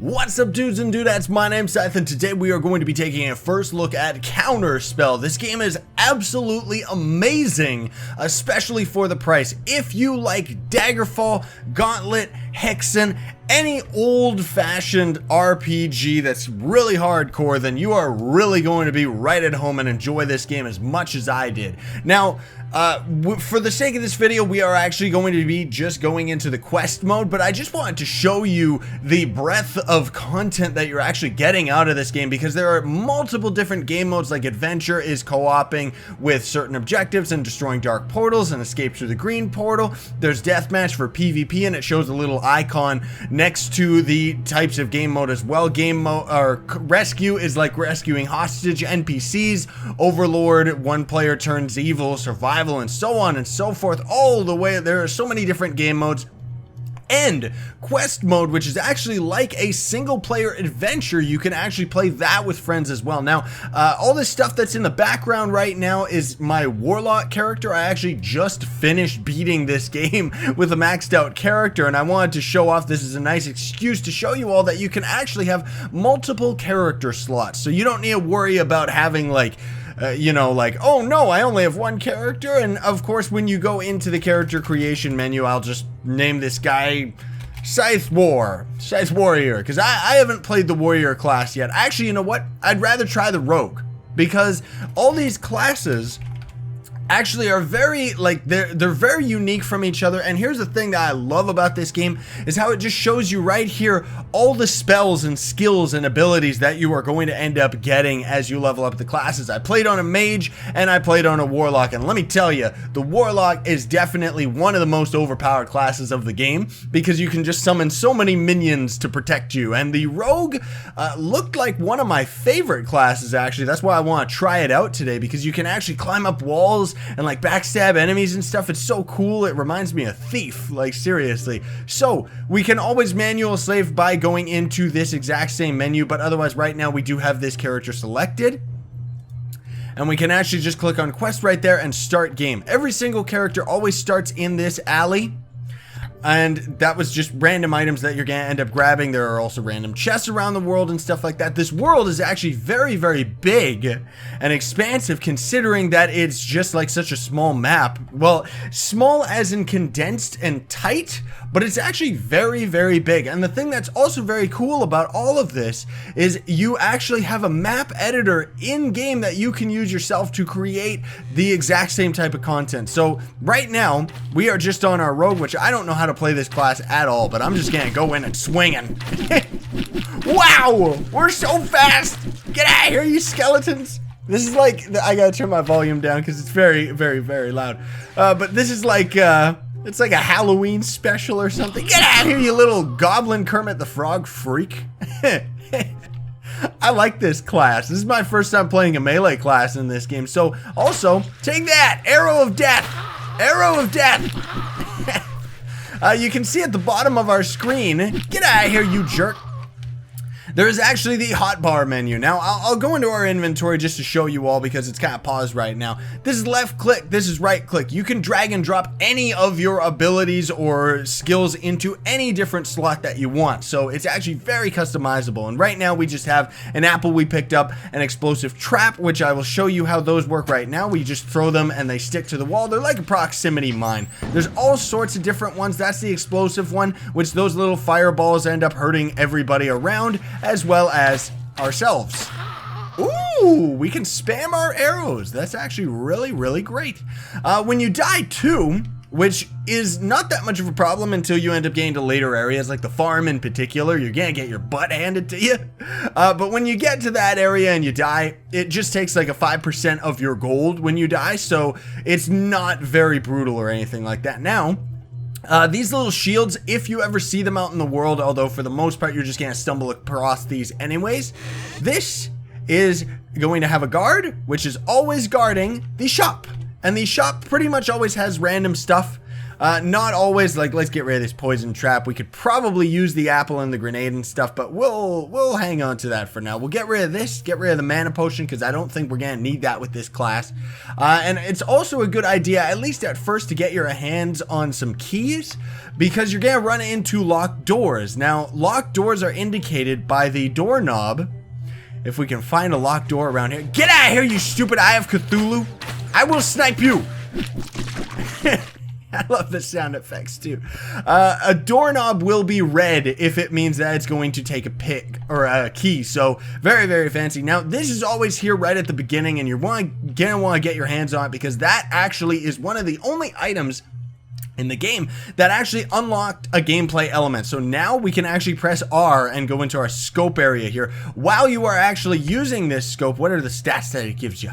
What's up, dudes and dudettes? My name's Seth, and today we are going to be taking a first look at Counterspell. This game is absolutely amazing, especially for the price. If you like Daggerfall, Gauntlet, Hexen, any old-fashioned RPG that's really hardcore, then you are really going to be right at home and enjoy this game as much as I did. Now, for the sake of this video, we are actually going to be just going into the quest mode, but I just wanted to show you the breadth of content that you're actually getting out of this game, because there are multiple different game modes. Like adventure is co-oping with certain objectives and destroying dark portals and escape through the green portal. There's deathmatch for PvP, and it shows a little icon next to the types of game mode as well. Game mode or rescue is like rescuing hostage NPCs. Overlord, one player turns evil. Survival, and so on and so forth, all the way. There are so many different game modes. And quest mode, which is actually like a single player adventure. You can actually play that with friends as well. Now, all this stuff that's in the background right now is my warlock character. I actually just finished beating this game with a maxed out character, and I wanted to show off. This is a nice excuse to show you all that you can actually have multiple character slots, so you don't need to worry about having like you know, like, oh no, I only have one character. And of course, when you go into the character creation menu, I'll just name this guy Scythe Warrior, because I haven't played the warrior class yet. Actually, you know what? I'd rather try the rogue, because all these classes actually are very, like, they're very unique from each other. And here's the thing that I love about this game is how it just shows you right here all the spells and skills and abilities that you are going to end up getting as you level up the classes. I played on a mage and I played on a warlock, and let me tell you, the warlock is definitely one of the most overpowered classes of the game, because you can just summon so many minions to protect you. And the rogue looked like one of my favorite classes, actually. That's why I want to try it out today, because you can actually climb up walls and like backstab enemies and stuff. It's so cool. It reminds me of Thief, like seriously. So we can always manual save by going into this exact same menu, but otherwise right now we do have this character selected, and we can actually just click on quest right there and start game. Every single character always starts in this alley, and that was just random items that you're gonna end up grabbing. There are also random chests around the world and stuff like that. This world is actually very, very big and expansive, considering that it's just like such a small map. Well, small as in condensed and tight, but it's actually very, very big. And the thing that's also very cool about all of this is you actually have a map editor in game that you can use yourself to create the exact same type of content. So right now we are just on our rogue, which I don't know how to play this class at all, but I'm just gonna go in and swinging. Wow, we're so fast. Get out of here, you skeletons. This is like, I gotta turn my volume down because it's very, very, very loud. But this is like, it's like a Halloween special or something. Get out of here, you little goblin Kermit the Frog freak. I like this class. This is my first time playing a melee class in this game. So also, take that, Arrow of Death. Arrow of Death. You can see at the bottom of our screen, get out of here, you jerk. There is actually the hotbar menu. Now, I'll go into our inventory just to show you all, because it's kind of paused right now. This is left click, this is right click. You can drag and drop any of your abilities or skills into any different slot that you want. So it's actually very customizable. And right now we just have an apple we picked up, an explosive trap, which I will show you how those work right now. We just throw them and they stick to the wall. They're like a proximity mine. There's all sorts of different ones. That's the explosive one, which those little fireballs end up hurting everybody around, as well as ourselves. Ooh, we can spam our arrows. That's actually really, really great. When you die too, which is not that much of a problem until you end up getting to later areas, like the farm in particular, you're gonna get your butt handed to you. But when you get to that area and you die, it just takes like a 5% of your gold when you die, so it's not very brutal or anything like that. Now, these little shields, if you ever see them out in the world, although for the most part you're just gonna stumble across these anyways, this is going to have a guard, which is always guarding the shop. And the shop pretty much always has random stuff. Not always. Like, let's get rid of this poison trap. We could probably use the apple and the grenade and stuff, but we'll hang on to that for now. We'll get rid of this, get rid of the mana potion, because I don't think we're gonna need that with this class. And it's also a good idea, at least at first, to get your hands on some keys, because you're gonna run into locked doors. Now, locked doors are indicated by the doorknob. If we can find a locked door around here. Get out of here, you stupid Eye of Cthulhu! I will snipe you! I love the sound effects too. A doorknob will be red if it means that it's going to take a pick or a key. So very, very fancy. Now this is always here right at the beginning, and you're gonna want to get your hands on it, because that actually is one of the only items in the game that actually unlocked a gameplay element. So now we can actually press R and go into our scope area here. While you are actually using this scope, what are the stats that it gives you?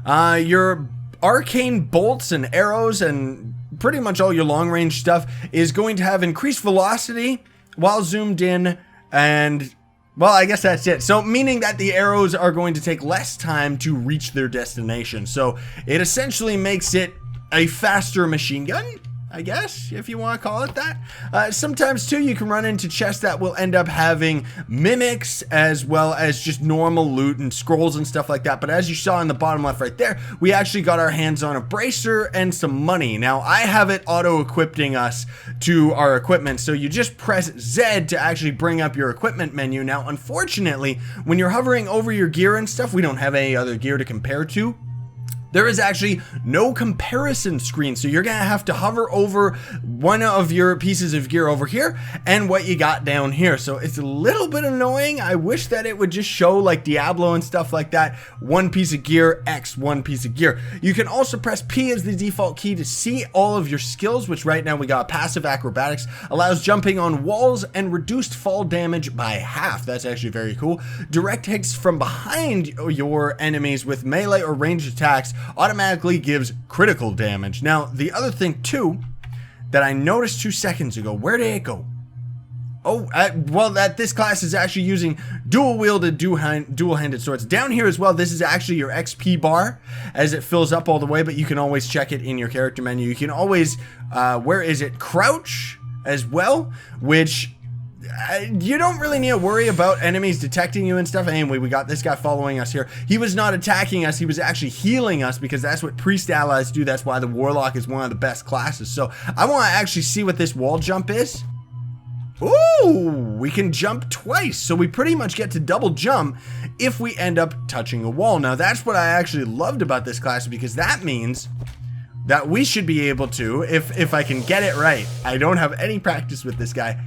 Your arcane bolts and arrows and pretty much all your long range stuff is going to have increased velocity while zoomed in, and well, I guess that's it. So meaning that the arrows are going to take less time to reach their destination. So it essentially makes it a faster machine gun, I guess, if you want to call it that. Sometimes too, you can run into chests that will end up having mimics as well as just normal loot and scrolls and stuff like that. But as you saw in the bottom left right there, we actually got our hands on a bracer and some money. Now I have it auto-equipping us to our equipment, so you just press Z to actually bring up your equipment menu. Now unfortunately, when you're hovering over your gear and stuff, we don't have any other gear to compare to. There is actually no comparison screen, so you're gonna have to hover over one of your pieces of gear over here and what you got down here. So it's a little bit annoying. I wish that it would just show like Diablo and stuff like that. One piece of gear, X, one piece of gear. You can also press P as the default key to see all of your skills, which right now we got passive acrobatics, allows jumping on walls and reduced fall damage by half. That's actually very cool. Direct hits from behind your enemies with melee or ranged attacks automatically gives critical damage. Now, the other thing too that I noticed 2 seconds ago, where did it go? Oh, well, that this class is actually using dual-wielded, dual-handed swords. Down here as well, this is actually your XP bar as it fills up all the way, but you can always check it in your character menu. You can always, where is it? Crouch as well, which you don't really need to worry about enemies detecting you and stuff. Anyway, we got this guy following us here. He was not attacking us, he was actually healing us, because that's what priest allies do. That's why the warlock is one of the best classes. So I want to actually see what this wall jump is. Ooh, we can jump twice, so we pretty much get to double jump if we end up touching a wall. Now that's what I actually loved about this class, because that means that we should be able to, if I can get it right. I don't have any practice with this guy.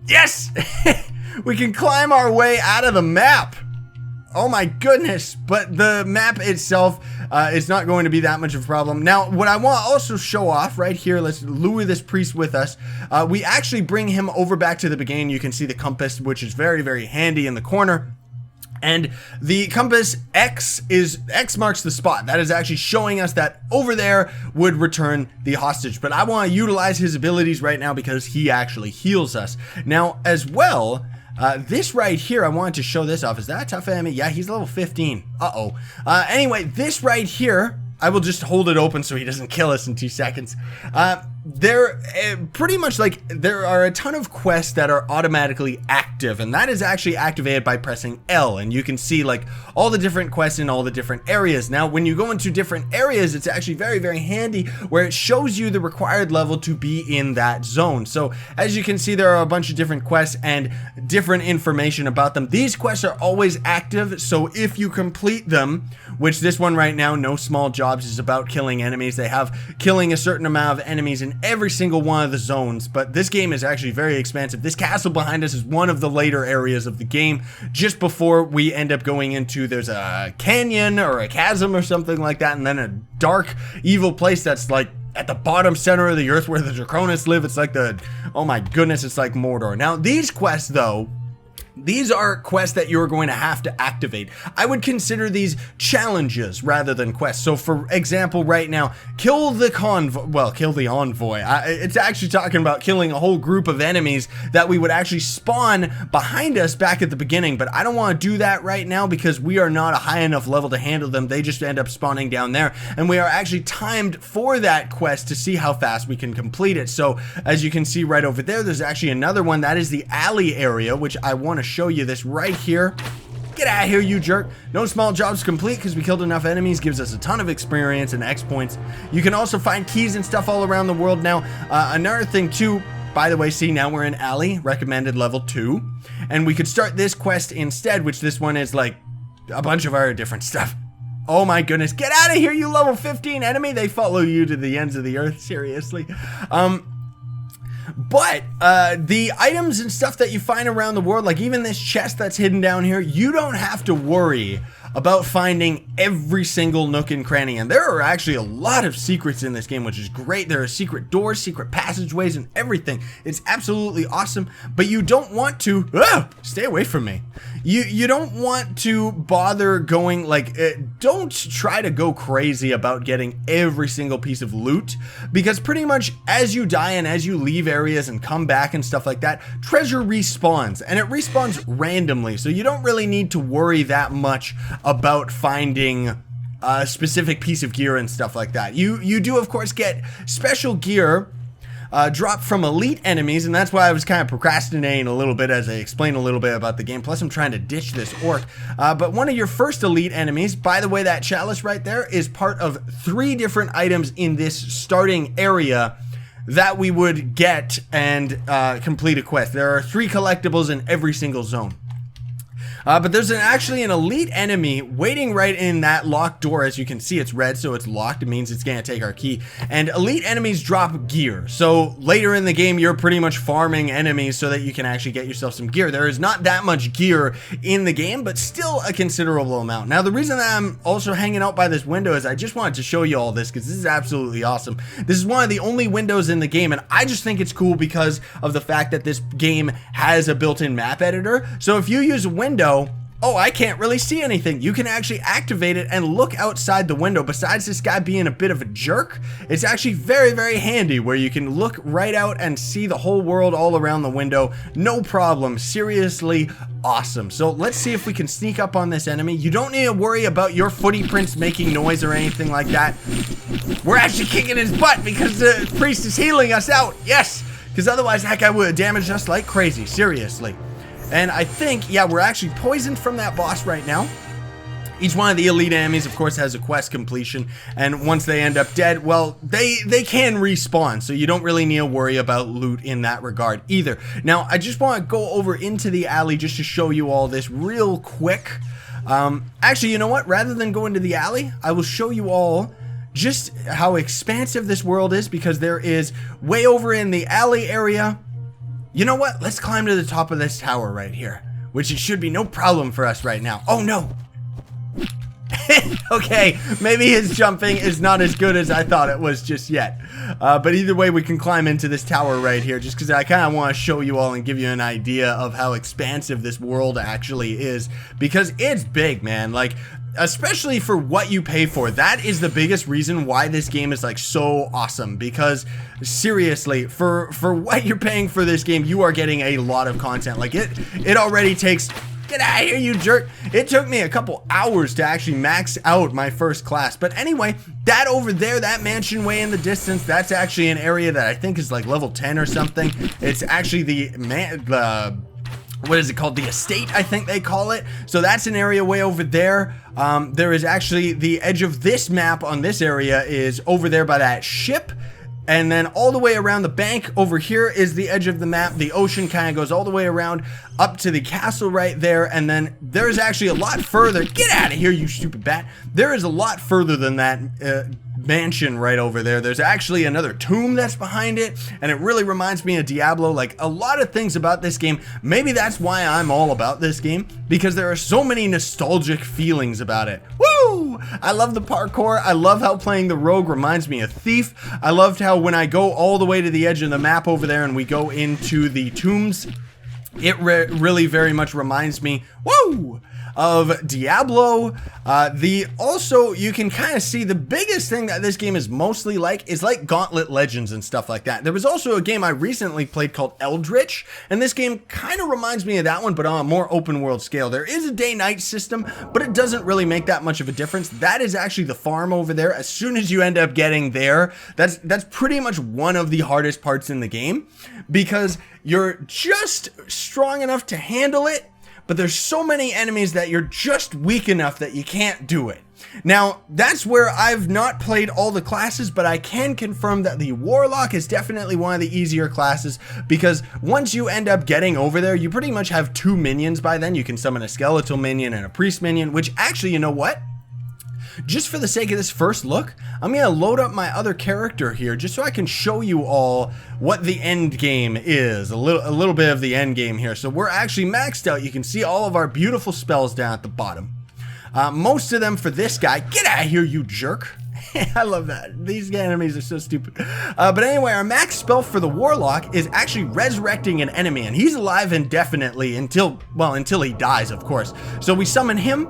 Yes! We can climb our way out of the map. Oh my goodness. But the map itself is not going to be that much of a problem. Now, what I want to also show off right here, let's lure this priest with us. We actually bring him over back to the beginning. You can see the compass, which is very, very handy in the corner. And the compass X marks the spot. That is actually showing us that over there would return the hostage. But I want to utilize his abilities right now because he actually heals us. Now, as well, this right here, I wanted to show this off. Is that a tough enemy? Yeah, he's level 15. Uh-oh. Anyway, this right here, I will just hold it open so he doesn't kill us in 2 seconds. There pretty much like there are a ton of quests that are automatically active, and that is actually activated by pressing L, and you can see like all the different quests in all the different areas. Now when you go into different areas, it's actually very, very handy where it shows you the required level to be in that zone. So as you can see, there are a bunch of different quests and different information about them. These quests are always active, so if you complete them, which this one right now, No Small Jobs, is about killing enemies. They have killing a certain amount of enemies in every single one of the zones, but this game is actually very expansive. This castle behind us is one of the later areas of the game, just before we end up going into, there's a canyon or a chasm or something like that, and then a dark, evil place that's like at the bottom center of the earth where the Draconis live. It's like the, oh my goodness, it's like Mordor. Now these quests though, These are quests that you're going to have to activate. I would consider these challenges rather than quests. So for example, right now, kill the envoy. It's actually talking about killing a whole group of enemies that we would actually spawn behind us back at the beginning, but I don't want to do that right now because we are not a high enough level to handle them. They just end up spawning down there, and we are actually timed for that quest to see how fast we can complete it. So as you can see right over there, there's actually another one. That is the alley area, which I want to show you this right here. Get out of here, you jerk. No small jobs complete because we killed enough enemies. Gives us a ton of experience and X points. You can also find keys and stuff all around the world now. Another thing too, by the way, see, now we're in alley, recommended level 2. And we could start this quest instead, which this one is like a bunch of our different stuff. Oh my goodness, get out of here, you level 15 enemy. They follow you to the ends of the earth, seriously. But the items and stuff that you find around the world, like even this chest that's hidden down here, you don't have to worry about finding every single nook and cranny. And there are actually a lot of secrets in this game, which is great. There are secret doors, secret passageways, and everything. It's absolutely awesome, but you don't want to, stay away from me. You don't want to bother going, like, don't try to go crazy about getting every single piece of loot, because pretty much as you die and as you leave areas and come back and stuff like that, treasure respawns, and it respawns randomly, so you don't really need to worry that much about finding a specific piece of gear and stuff like that. You do of course get special gear dropped from elite enemies, and that's why I was kind of procrastinating a little bit as I explain a little bit about the game. Plus I'm trying to ditch this orc. But one of your first elite enemies, by the way, that chalice right there is part of 3 different items in this starting area that we would get and complete a quest. There are 3 collectibles in every single zone. But there's actually an elite enemy waiting right in that locked door. As you can see, it's red, so it's locked. It means it's going to take our key. And elite enemies drop gear. So later in the game, you're pretty much farming enemies so that you can actually get yourself some gear. There is not that much gear in the game, but still a considerable amount. Now, the reason that I'm also hanging out by this window is I just wanted to show you all this because this is absolutely awesome. This is one of the only windows in the game, and I just think it's cool because of the fact that this game has a built-in map editor. So if you use a window, oh, I can't really see anything, you can actually activate it and look outside the window. Besides this guy being a bit of a jerk, it's actually very, very handy where you can look right out and see the whole world all around the window. No problem. Seriously awesome. So let's see if we can sneak up on this enemy. You don't need to worry about your footy prints making noise or anything like that. We're actually kicking his butt because the priest is healing us out. Yes, because otherwise that guy would have damaged us like crazy. Seriously. And I think, yeah, we're actually poisoned from that boss right now. Each one of the elite enemies, of course, has a quest completion, and once they end up dead, well, they can respawn, so you don't really need to worry about loot in that regard either. Now, I just want to go over into the alley just to show you all this real quick. Actually, you know what? Rather than go into the alley, I will show you all just how expansive this world is, because there is way over in the alley area. You know what? Let's climb to the top of this tower right here, which it should be no problem for us right now. Oh no. Okay, maybe his jumping is not as good as I thought it was just yet. But either way, we can climb into this tower right here just because I kind of want to show you all and give you an idea of how expansive this world actually is, because it's big, man. Like, especially for what you pay for. That is the biggest reason why this game is like so awesome, because seriously, for what you're paying for this game, you are getting a lot of content. Like it already takes, get out of here, you jerk. It took me a couple hours to actually max out my first class. But anyway, that over there, that mansion way in the distance, that's actually an area that I think is like level 10 or something. It's actually the what is it called? The estate, I think they call it. So that's an area way over there. There is actually the edge of this map on this area is over there by that ship. And then all the way around the bank over here is the edge of the map. The ocean kind of goes all the way around up to the castle right there. And then there's actually a lot further. Get out of here, you stupid bat. There is a lot further than that mansion right over there. There's actually another tomb that's behind it, and it really reminds me of Diablo. Like, a lot of things about this game. Maybe that's why I'm all about this game, because there are so many nostalgic feelings about it. Woo! I love the parkour. I love how playing the rogue reminds me of Thief. I loved how when I go all the way to the edge of the map over there and we go into the tombs, It really very much reminds me, whoa, of Diablo. Also, you can kind of see the biggest thing that this game is mostly like is like Gauntlet Legends and stuff like that. There was also a game I recently played called Eldritch, and this game kind of reminds me of that one, but on a more open world scale. There is a day-night system, but it doesn't really make that much of a difference. That is actually the farm over there. As soon as you end up getting there, that's pretty much one of the hardest parts in the game, because you're just strong enough to handle it, but there's so many enemies that you're just weak enough that you can't do it. Now, that's where I've not played all the classes, but I can confirm that the Warlock is definitely one of the easier classes, because once you end up getting over there, you pretty much have 2 minions by then. You can summon a skeletal minion and a priest minion, which actually, you know what? Just for the sake of this first look, I'm going to load up my other character here just so I can show you all what the end game is, a little bit of the end game here. So we're actually maxed out. You can see all of our beautiful spells down at the bottom. Most of them for this guy. Get out of here, you jerk. I love that. These enemies are so stupid. But anyway, our max spell for the Warlock is actually resurrecting an enemy, and he's alive indefinitely until he dies, of course. So we summon him.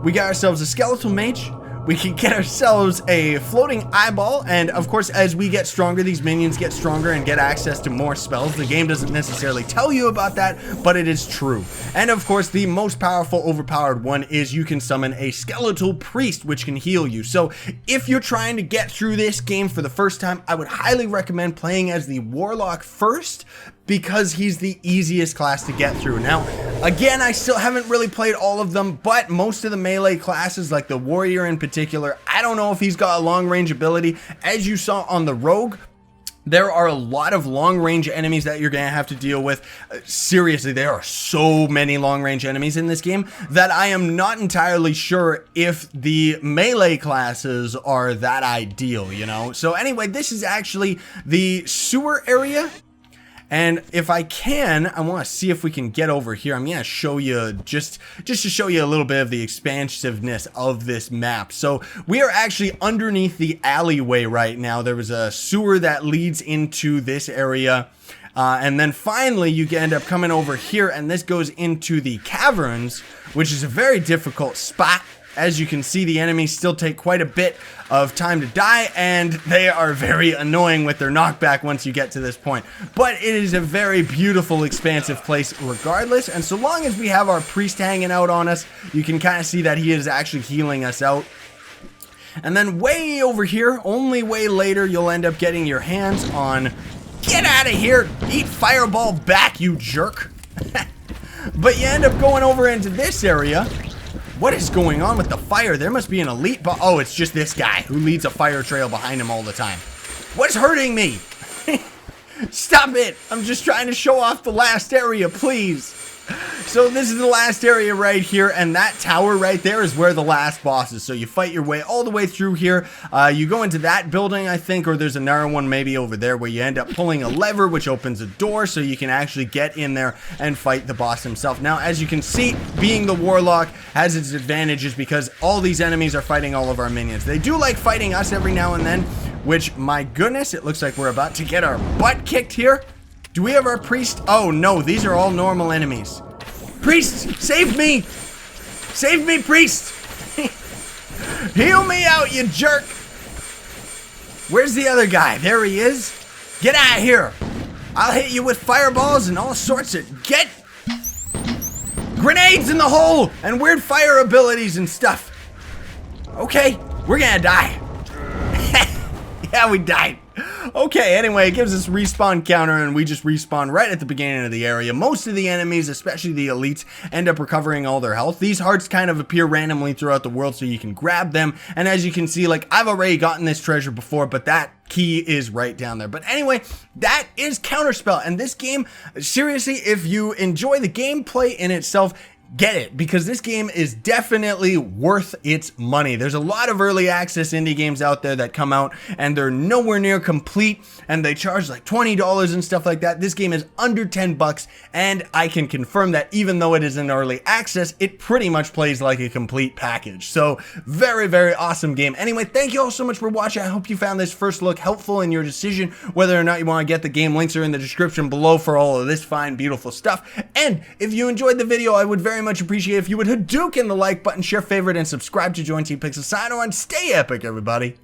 We got ourselves a skeletal mage. We can get ourselves a floating eyeball, and of course, as we get stronger, these minions get stronger and get access to more spells. The game doesn't necessarily tell you about that, but it is true. And of course, the most powerful, overpowered one is you can summon a skeletal priest, which can heal you. So if you're trying to get through this game for the first time, I would highly recommend playing as the Warlock first, because he's the easiest class to get through. Now, again, I still haven't really played all of them, but most of the melee classes, like the Warrior in particular, I don't know if he's got a long range ability. As you saw on the Rogue, there are a lot of long-range enemies that you're going to have to deal with. Seriously, there are so many long-range enemies in this game that I am not entirely sure if the melee classes are that ideal, you know? So anyway, this is actually the sewer area. And if I can, I want to see if we can get over here. I'm going to show you, just to show you a little bit of the expansiveness of this map. So we are actually underneath the alleyway right now. There was a sewer that leads into this area. And then finally, you end up coming over here, and this goes into the caverns, which is a very difficult spot. As you can see, the enemies still take quite a bit of time to die, and they are very annoying with their knockback once you get to this point. But it is a very beautiful, expansive place regardless, and so long as we have our priest hanging out on us, you can kind of see that he is actually healing us out. And then way over here, only way later, you'll end up getting your hands on... Get out of here! Eat fireball back, you jerk! But you end up going over into this area. What is going on with the fire? There must be an elite oh, it's just this guy who leads a fire trail behind him all the time. What's hurting me? Stop it! I'm just trying to show off the last area, please. So this is the last area right here, and that tower right there is where the last boss is. So you fight your way all the way through here. You go into that building, I think, or there's another one maybe over there where you end up pulling a lever, which opens a door so you can actually get in there and fight the boss himself. Now, as you can see, being the Warlock has its advantages because all these enemies are fighting all of our minions. They do like fighting us every now and then, which, my goodness, it looks like we're about to get our butt kicked here. Do we have our priest? Oh, no, these are all normal enemies. Priest, save me! Save me, priest! Heal me out, you jerk! Where's the other guy? There he is. Get out of here! I'll hit you with fireballs and all sorts of... Get... grenades in the hole! And weird fire abilities and stuff. Okay, we're gonna die. Yeah, we died. Okay, anyway, it gives us a respawn counter, and we just respawn right at the beginning of the area. Most of the enemies, especially the elites, end up recovering all their health. These hearts kind of appear randomly throughout the world, so you can grab them. And as you can see, like, I've already gotten this treasure before, but that key is right down there. But anyway, that is Counterspell. And this game, seriously, if you enjoy the gameplay in itself, get it, because this game is definitely worth its money. There's a lot of early access indie games out there that come out and they're nowhere near complete and they charge like $20 and stuff like that. This game is under 10 bucks, and I can confirm that even though it is in early access, it pretty much plays like a complete package. So very, very awesome game. Anyway, thank you all so much for watching. I hope you found this first look helpful in your decision whether or not you want to get the game. Links are in the description below for all of this fine, beautiful stuff. And if you enjoyed the video, I would very much appreciate if you would Hadouken the like button, share, favorite, and subscribe to join Team Pixel. Sign on, stay epic, everybody.